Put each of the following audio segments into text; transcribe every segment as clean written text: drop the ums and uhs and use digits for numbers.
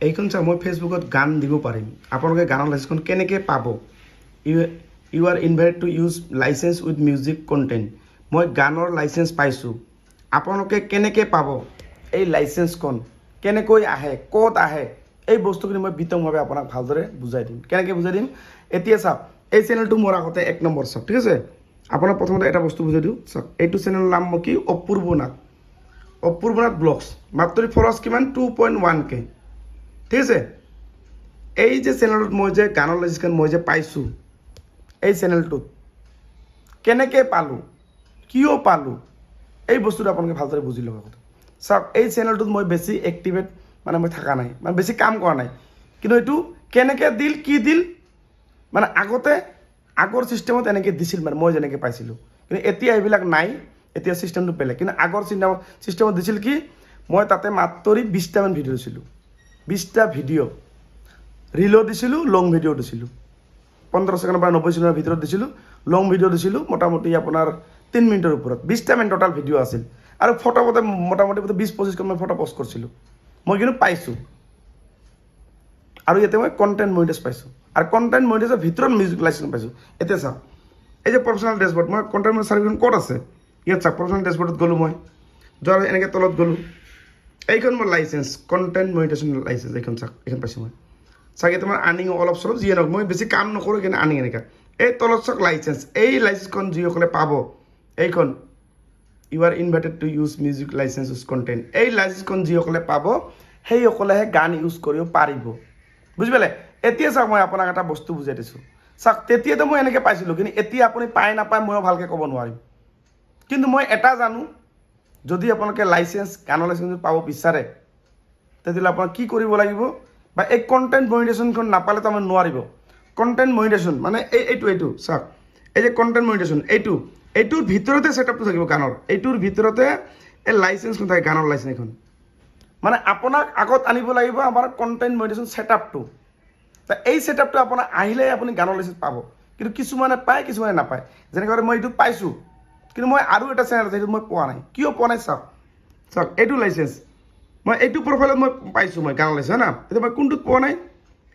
এইখন চাওক মই ফেচবুকত গান দিব পাৰিম আপোনালোকে গানৰ লাইচেঞ্চখন কেনেকৈ পাব you are invited to use licence with music content মই গানৰ লাইচেঞ্চ পাইছোঁ আপোনালোকে কেনেকৈ পাব এই লাইচেঞ্চখন কেনেকৈ আহে ক'ত আহে এই বস্তুখিনি মই বিতংভাৱে আপোনাক ভালদৰে বুজাই দিম কেনেকৈ বুজাই দিম এতিয়া চাওক এই চেনেলটো মোৰ আগতে 1 নম্বৰ চাওক ঠিক আছে আপোনাক প্ৰথমতে এটা বস্তু বুজাই দিওঁ চাওক এইটো চেনেলৰ নাম মই কি অপূৰ্ব নাথ ব্লগছ মাত্ৰ ফলোৱাৰ্ছ কিমান 2.1K ঠিক আছে এই যে চেনেলত মই যে গানৰ লাইচেঞ্চখন মই যে পাইছোঁ এই চেনেলটোত কেনেকৈ পালোঁ কিয় পালোঁ এই বস্তুটো আপোনালোকে ভালদৰে বুজি ল'ব কথা চাওক এই চেনেলটোত মই বেছি এক্টিভেট মানে মই থকা নাই মানে বেছি কাম কৰা নাই কিন্তু এইটো কেনেকৈ দিল কি দিল মানে আগৰ ছিষ্টেমত এনেকৈ দিছিল মানে মই যেনেকৈ পাইছিলোঁ কিন্তু এতিয়া এইবিলাক নাই এতিয়া ছিষ্টেমটো বেলেগ কিন্তু আগৰ ছিষ্টেমত দিছিল কি মই তাতে মাত্ৰ 20টামান ভিডিঅ' দিছিলোঁ 20টা ভিডিঅ' ৰিলো দিছিলোঁ লং ভিডিঅ' দিছিলোঁ 15 ছেকেণ্ডৰ পৰা 90 ছেকেণ্ডৰ ভিতৰত দিছিলোঁ লং ভিডিঅ' দিছিলোঁ মোটামুটি আপোনাৰ 3 মিনিটৰ ওপৰত 20টামান টোটাল ভিডিঅ' আছিল আৰু ফটো মোটামুটি 20-25খন মই ফটো পষ্ট কৰিছিলোঁ মই কিন্তু পাইছোঁ আৰু ইয়াতে মই কণ্টেণ্ট মনিটাইজ পাইছোঁ আৰু কণ্টেণ্ট মনিটাইজৰ ভিতৰত মিউজিক লাইচেঞ্চ পাইছোঁ এতিয়া চাওক এই যে প্ৰফেশ্যনেল ডেছবৰ্ড মই কণ্টেণ্ট চাৰ্টিফিকেট ক'ত আছে ইয়াত চাওক প্ৰফেশ্যনেল ডেছবৰ্ডত গ'লোঁ মই যোৱাৰ এনেকৈ তলত গ'লোঁ এইখন মোৰ লাইচেঞ্চ কণ্টেণ্ট মনিটাইজেশ্যন লাইচেঞ্চ এইখন চাওক এইখন পাইছোঁ মই চাগে তোমাৰ আৰ্নিং অলপ চলপ যিয়ে নহওক মই বেছি কাম নকৰোঁ কিন্তু আৰ্নিং এনেকৈ এই তলত চাওক লাইচেঞ্চ এই লাইচেঞ্চখন যিসকলে পাব এইখন you are invited to use music licence use content এই লাইচেঞ্চখন যিসকলে পাব সেইসকলেহে গান ইউজ কৰিব পাৰিব বুজি পালে এতিয়া চাওক মই আপোনাক এটা বস্তু বুজাই দিছোঁ চাওক তেতিয়াতো মই এনেকৈ পাইছিলোঁ কিন্তু এতিয়া আপুনি পায় নাপায় ময়ো ভালকৈ ক'ব নোৱাৰিম কিন্তু মই এটা জানো যদি আপোনালোকে লাইচেঞ্চ গানৰ লাইচেঞ্চ পাব বিচাৰে তেতিয়াহ'লে আপোনাক কি কৰিব লাগিব বা এই কণ্টেণ্ট মনিটাইজেশ্যনখন নাপালে তাৰমানে নোৱাৰিব কণ্টেণ্ট মনিটাইজেশ্যন মানে এইটো চাওক এই যে কণ্টেণ্ট মনিটাইজেশ্যন এইটোৰ ভিতৰতে ছেটআপটো থাকিব গানৰ এইটোৰ ভিতৰতে এই লাইচেঞ্চখন থাকে গানৰ লাইচেঞ্চ এখন মানে আপোনাক আগত আনিব লাগিব আমাৰ কণ্টেণ্ট মনিটাইজেশ্যন ছেটআপটো এই ছেটআপটো আপোনাৰ আহিলে আপুনি গানৰ লাইচেঞ্চ পাব কিন্তু কিছুমানে পায় কিছুমানে নাপায় যেনেকৈ মই এইটো পাইছোঁ কিন্তু মই আৰু এটা চেনেল আছে সেইটো মই পোৱা নাই কিয় পোৱা নাই চাওক এইটো লাইচেঞ্চ মই এইটো প্ৰফাইলত মই পাইছোঁ মই গানৰ লাইচেঞ্চ না এতিয়া মই কোনটোত পোৱা নাই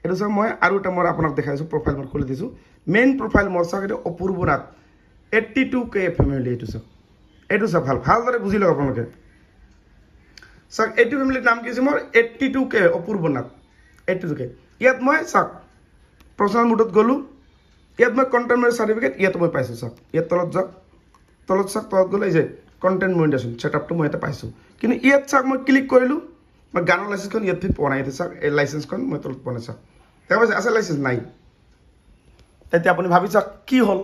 এইটো চাওক মই আৰু এটা মই আপোনাক দেখাইছোঁ প্ৰফাইল মই খুলি দিছোঁ মেইন প্ৰফাইল মোৰ চাওক এইটো অপূৰ্ব নাথ 82K ফেমিলি এইটো চাওক ভালদৰে বুজি লওক আপোনালোকে চাওক এইটো ফেমিলিৰ নাম কি হৈছে মোৰ 82K অপূৰ্ব নাথ 82K ইয়াত মই চাওক প্ৰফেশ্যনেল মুডত গ'লোঁ ইয়াত মই কণ্টেণ্ট মনিটাইজেশ্যন চাৰ্টিফিকেট ইয়াত মই পাইছোঁ চাওক ইয়াত তলত গ'লে এই যে কণ্টেণ্ট মনিটাইজেশ্যন ছেটআপটো মই ইয়াতে পাইছোঁ কিন্তু ইয়াত চাওক মই ক্লিক কৰিলোঁ মই গানৰ লাইচেঞ্চখন ইয়াত পোৱা নাই ইয়াতে চাওক এই লাইচেঞ্চখন মই তলত পোৱা নাই চাওক দেখা পাইছে আছে লাইচেঞ্চ নাই তেতিয়া আপুনি ভাবি চাওক কি হ'ল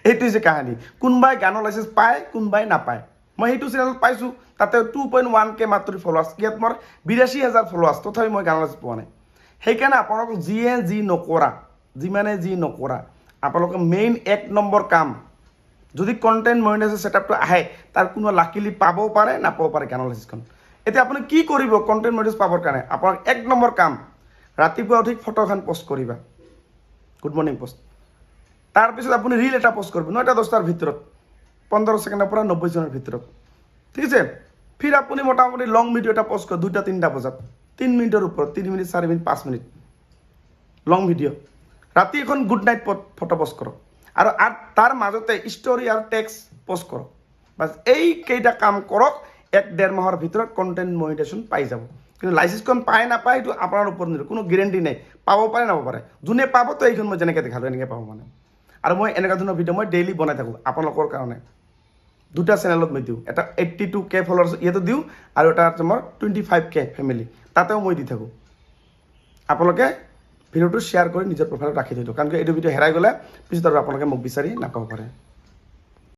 এইটো হৈছে কাহিনী কোনোবাই গানৰ লাইচেঞ্চ পায় কোনোবাই নাপায় মই সেইটো চেনেলত পাইছোঁ তাতে 2.1K মাত্ৰ ফলোৱাৰ্ছ ইয়াত মোৰ 82,000 ফলোৱাৰ্ছ তথাপি মই গানৰ লাইচেঞ্চ পোৱা নাই সেইকাৰণে আপোনালোকক যিমানে যি নকৰা আপোনালোকে মেইন 1 নম্বৰ কাম যদি কণ্টেণ্ট মনিটাইজেশ্যন ছেটআপটো আহে তাৰ কোনো লাকিলি পাবও পাৰে নাপাব পাৰে গানৰ লাইচেঞ্চখন এতিয়া আপুনি কি কৰিব কণ্টেণ্ট মনিটাইজেশ্যন পাবৰ কাৰণে আপোনাক 1 নম্বৰ কাম ৰাতিপুৱা উঠি ফটো এখন পষ্ট কৰিবা গুড মৰ্ণিং পষ্ট তাৰপিছত আপুনি ৰিল এটা পষ্ট কৰিব 9টা-10টাৰ ভিতৰত 15 ছেকেণ্ডৰ পৰা 90 ছেকেণ্ডৰ ভিতৰত ঠিক আছে ফিৰ আপুনি মোটামুটি লং ভিডিঅ' এটা পষ্ট কৰিব 2টা-3টা বজাত 3 মিনিটৰ ওপৰত 3 minute 4 minute 5 minute long video' ৰাতি এখন গুড নাইট ফটো পষ্ট কৰক আৰু তাৰ মাজতে ষ্টৰি আৰু টেক্সট পষ্ট কৰক বাছ এই কেইটা কাম কৰক 1-1.5 মাহৰ ভিতৰত কণ্টেণ্ট মনিটাইজেশ্যন পাই যাব কিন্তু লাইচেঞ্চখন পায় নাপায় এইটো আপোনাৰ ওপৰত নিৰ্ভৰ কোনো গেৰেণ্টি নাই পাব পাৰে নাপাব পাৰে যোনে পাব তো এইখন মই যেনেকৈ দেখালোঁ এনেকৈ পাব মানে আৰু মই এনেকুৱা ধৰণৰ ভিডিঅ' মই ডেইলি বনাই থাকোঁ আপোনালোকৰ কাৰণে 2টা চেনেলত মই দিওঁ এটা 82K ফলোৱাৰ্ছ ইয়াতো দিওঁ আৰু এটা মোৰ 25K ফেমিলি তাতেও মই দি থাকোঁ আপোনালোকে ভিডিঅ'টো শ্বেয়াৰ কৰি নিজৰ প্ৰফাইলত ৰাখি থৈ দিওঁ কাৰণ এইটো ভিডিঅ' হেৰাই গ'লে পিছত আৰু আপোনালোকে মোক বিচাৰি নাপাব পাৰে